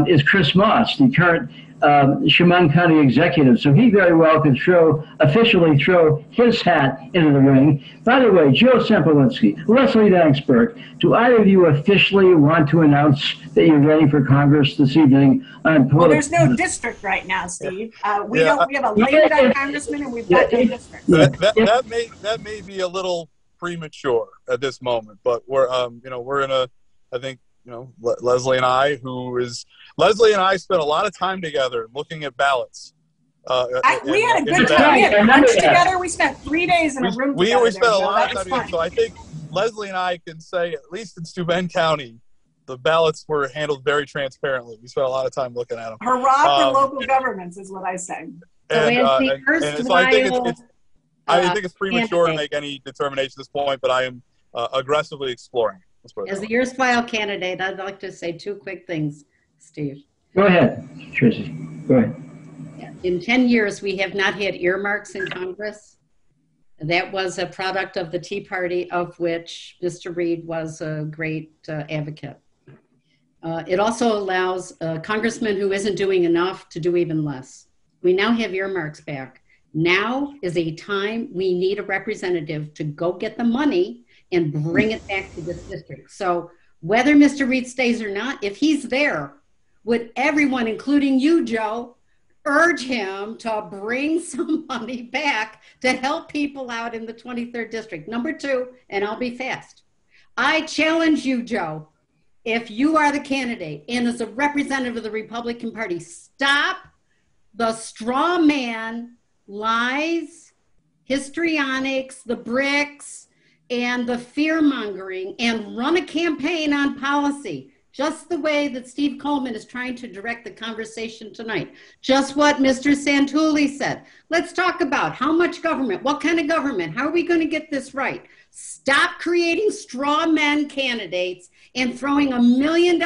is Chris Moss, the current Chemung County executive. So he very well could officially throw his hat into the ring. By the way, Joe Sempolinski, Leslie Danks Burke, do either of you officially want to announce that you're running for Congress this evening? Well, there's no district right now, Steve. We have a lame duck congressman and we've got no district. That may be a little premature at this moment, but we're in a, I think, Leslie and I spent a lot of time together looking at ballots. We had a good time. We had lunch together. We spent 3 days in a room together. We spent a lot of time together. So I think Leslie and I can say, at least in Steuben County, the ballots were handled very transparently. We spent a lot of time looking at them. Hurrah for local governments is what I say. I think it's premature to make any determination at this point, but I am aggressively exploring. As the years file candidate, I'd like to say 2 quick things, Steve. Go ahead, Tracy. Go ahead. In 10 years, we have not had earmarks in Congress. That was a product of the Tea Party, of which Mr. Reed was a great advocate. It also allows a congressman who isn't doing enough to do even less. We now have earmarks back. Now is a time we need a representative to go get the money and bring it back to this district. So whether Mr. Reed stays or not, if he's there, would everyone, including you, Joe, urge him to bring some money back to help people out in the 23rd district? Number 2, and I'll be fast. I challenge you, Joe, if you are the candidate and as a representative of the Republican Party, stop the straw man lies, histrionics, the bricks, and the fear-mongering, and run a campaign on policy, just the way that Steve Coleman is trying to direct the conversation tonight. Just what Mr. Santooli said. Let's talk about how much government, what kind of government, how are we going to get this right? Stop creating straw men candidates and throwing $1 million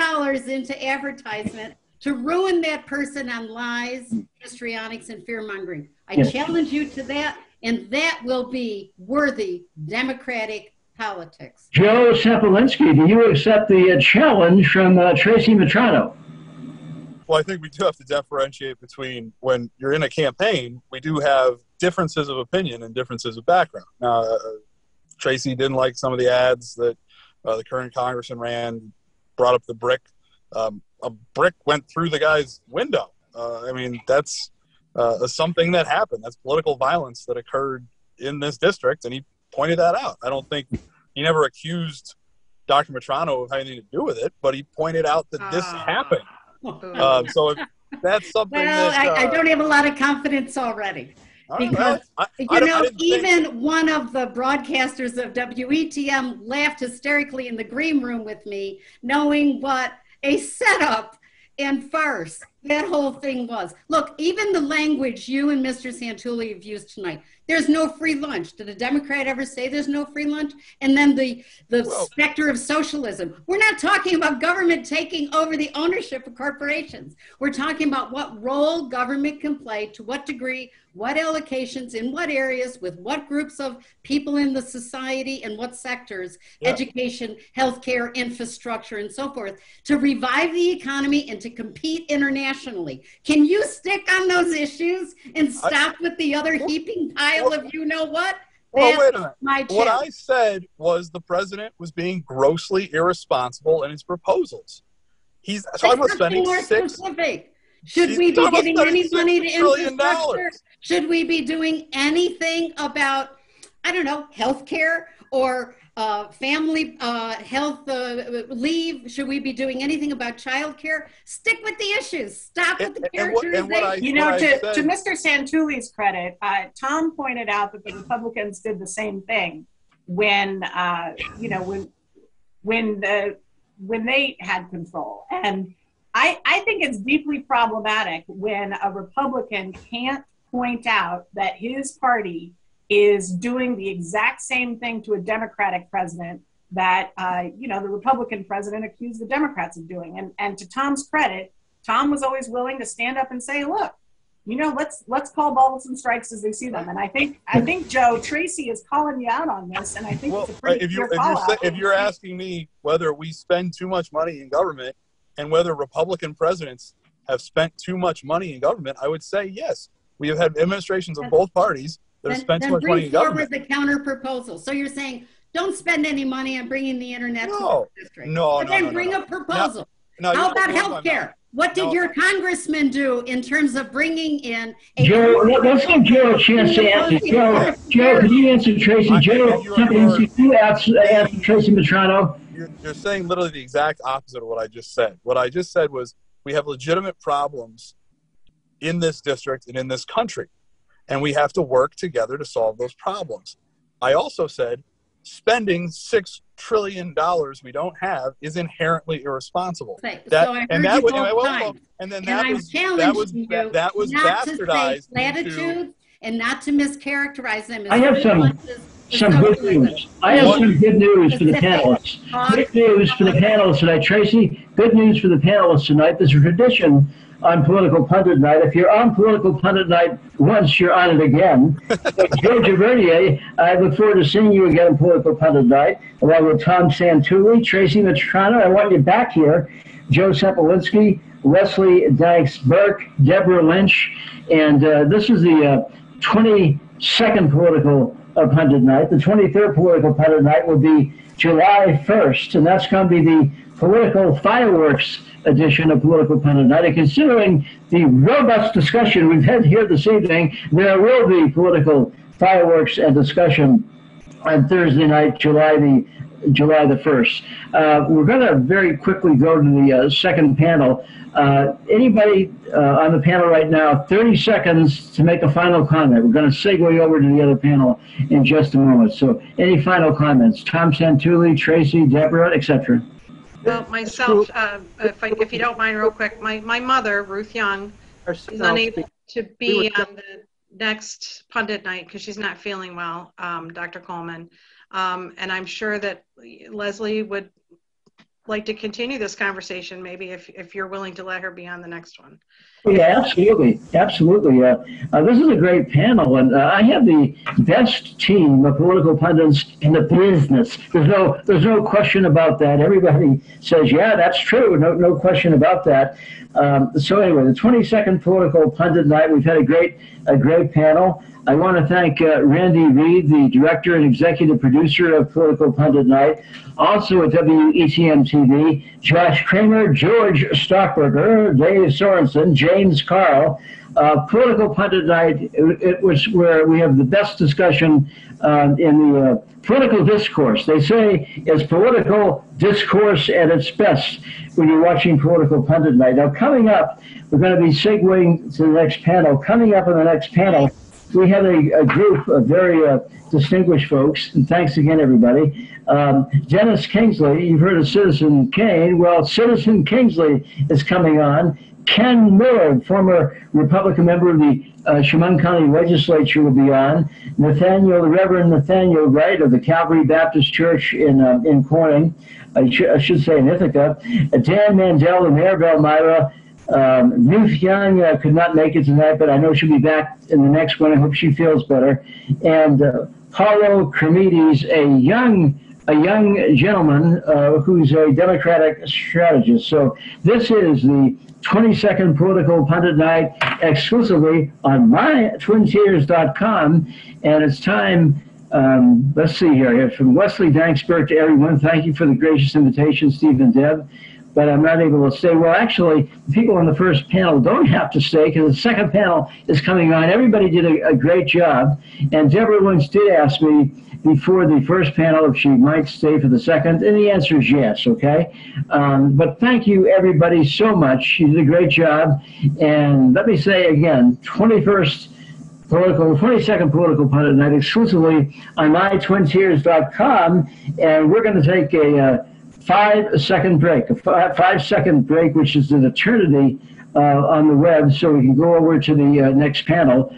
into advertisement to ruin that person on lies, histrionics, and fear-mongering. I challenge you to that. And that will be worthy democratic politics. Joe Sempolinski, do you accept the challenge from Tracy Matrano? Well, I think we do have to differentiate between when you're in a campaign, we do have differences of opinion and differences of background. Now, Tracy didn't like some of the ads that the current congressman ran. brought up the brick. A brick went through the guy's window. I mean, that's something that happened. That's political violence that occurred in this district, and he pointed that out. I don't think he never accused Dr. Metrano of having anything to do with it, but he pointed out that this happened. So if that's something I don't have a lot of confidence already. Because, even one of the broadcasters of WETM laughed hysterically in the green room with me, knowing what a setup and farce that whole thing was. Look, even the language you and Mr. Santooli have used tonight, there's no free lunch. Did a Democrat ever say there's no free lunch? And then the specter of socialism. We're not talking about government taking over the ownership of corporations. We're talking about what role government can play, to what degree, what allocations, in what areas, with what groups of people in the society, and what sectors, education, healthcare, infrastructure, and so forth, to revive the economy and to compete internationally. Can you stick on those issues and stop with the other heaping pile of you know what? Well, wait a minute. What I said was the president was being grossly irresponsible in his proposals. He's talking about spending specific. Should we be giving any money to infrastructure? Should we be doing anything about, I don't know, healthcare or family health leave? Should we be doing anything about childcare? Stick with the issues. Stop with the characterization. To Mr. Santooli's credit, Tom pointed out that the Republicans did the same thing when they had control. And I think it's deeply problematic when a Republican can't point out that his party is doing the exact same thing to a Democratic president that, the Republican president accused the Democrats of doing. And to Tom's credit, Tom was always willing to stand up and say, look, let's call balls and strikes as they see them. And I think Joe, Tracy is calling you out on this, and I think it's a pretty clear call out. If you're asking me whether we spend too much money in government and whether Republican presidents have spent too much money in government, I would say yes. We have had administrations of both parties that have spent too much money in government. Then bring forward the counter proposal. So you're saying don't spend any money on bringing the internet to the district. But then bring a proposal. How about health care? What did your congressman do in terms of bringing in a... Joe, let's give Joe a chance to answer. Joe, can you answer Tracy? Joe, you answer Tracy Metrano. You're saying literally the exact opposite of what I just said. What I just said was we have legitimate problems in this district and in this country, and we have to work together to solve those problems. I also said spending $6 trillion we don't have is inherently irresponsible. That was bastardized platitudes and not to mischaracterize them. I have some good news. I have some good news for the panelists. Good news for the panelists tonight, Tracy. Good news for the panelists tonight. There's a tradition on Political Pundit Night. If you're on Political Pundit Night once, you're on it again. So Joe Givernier, I look forward to seeing you again on Political Pundit Night, along with Tom Santooli, Tracy Metrano. I want you back here. Joe Sempolinski, Wesley Dykes-Burke, Deborah Lynch, and this is the 22nd Political Pundit Night. The 23rd Political Pundit Night will be July 1st, and that's going to be the political fireworks edition of Political Pundit Night. And considering the robust discussion we've had here this evening, there will be political fireworks and discussion on Thursday night, July the 1st. We're going to very quickly go to the second panel. Anybody on the panel right now, 30 seconds to make a final comment. We're going to segue over to the other panel in just a moment. So any final comments? Tom Santooli, Tracy, Deborah, etc. Well, myself, if you don't mind real quick, my mother, Ruth Young, is unable to be on the next Pundit Night because she's not feeling well, Dr. Coleman. And I'm sure that Leslie would like to continue this conversation, maybe if you're willing to let her be on the next one. Yeah, absolutely. Absolutely. This is a great panel, and I have the best team of political pundits in the business. There's no question about that. Everybody says, yeah, that's true. No question about that. So anyway, the 22nd Political Pundit Night, we've had a great panel. I want to thank Randy Reed, the director and executive producer of Political Pundit Night, also at WETM TV, Josh Kramer, George Stockberger, Dave Sorensen, James Carl. Political Pundit Night, it was where we have the best discussion in the political discourse. They say it's political discourse at its best when you're watching Political Pundit Night. Now, coming up, we're going to be segueing to the next panel. Coming up in the next panel, we have a group of very distinguished folks, and thanks again, everybody. Dennis Kingsley, you've heard of Citizen Kane. Well, Citizen Kingsley is coming on. Ken Miller, former Republican member of the Chemung County Legislature, will be on. The Reverend Nathaniel Wright of the Calvary Baptist Church in Corning, I should say in Ithaca. Dan Mandel of Maryville, Elmira. Ruth Young could not make it tonight, but I know she'll be back in the next one. I hope she feels better. And Paulo Cremides, a young gentleman who's a Democratic strategist. So this is the 22nd Political Pundit Night exclusively on mytwintears.com. And it's time, let's see here, from Wesley Danksburg to everyone. Thank you for the gracious invitation, Steve and Deb. But I'm not able to stay. Well, actually, the people on the first panel don't have to stay because the second panel is coming on. Everybody did a great job. And Deborah Lynch did ask me before the first panel if she might stay for the second. And the answer is yes, okay? But thank you, everybody, so much. You did a great job. And let me say again, 22nd Political Pundit Night exclusively on mytwintears.com. And we're going to take a 5-second break, a 5-second break, which is an eternity on the web, so we can go over to the next panel.